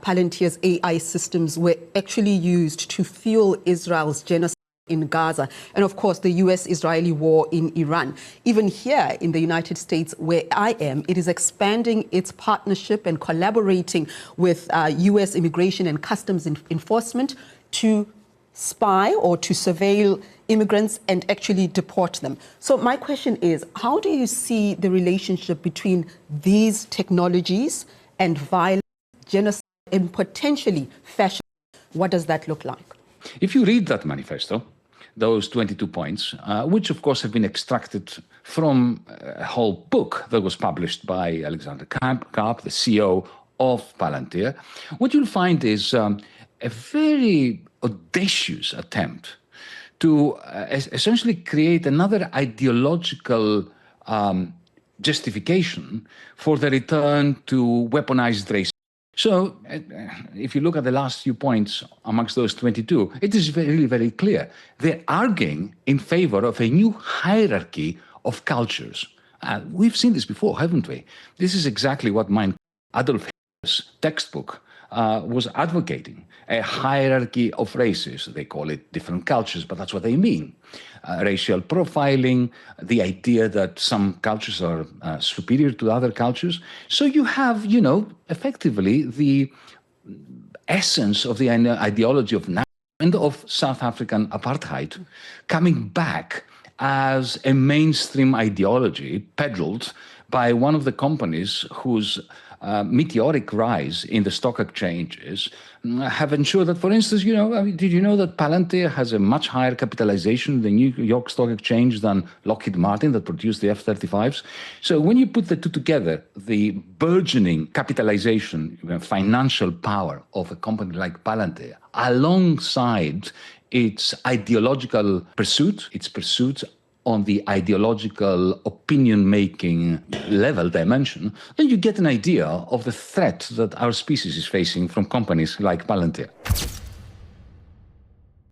Palantir's AI systems were actually used to fuel Israel's genocide in Gaza, and of course the US-Israeli war in Iran. Even here in the United States, where I am, it is expanding its partnership and collaborating with US Immigration and Customs Enforcement to spy or to surveil immigrants and actually deport them. So my question is, how do you see the relationship between these technologies and violence, genocide, and potentially fascism? What does that look like? If you read that manifesto, those 22 points, which of course have been extracted from a whole book that was published by Alexander Karp, the CEO of Palantir, what you'll find is a very audacious attempt to essentially create another ideological justification for the return to weaponized racism. So if you look at the last few points amongst those 22, it is really very clear. They're arguing in favor of a new hierarchy of cultures. We've seen this before, haven't we? This is exactly what Adolf Hitler's textbook was advocating, a hierarchy of races. They call it different cultures, but that's what they mean. Racial profiling, the idea that some cultures are superior to other cultures. So you have, effectively the essence of the ideology of Nazism and of South African apartheid coming back as a mainstream ideology peddled by one of the companies whose meteoric rise in the stock exchanges have ensured that, for instance, did you know that Palantir has a much higher capitalization in the New York Stock Exchange than Lockheed Martin that produced the F-35s? So when you put the two together, the burgeoning capitalization, financial power of a company like Palantir, alongside its ideological pursuit, its pursuits on the ideological opinion-making level dimension, then you get an idea of the threat that our species is facing from companies like Palantir.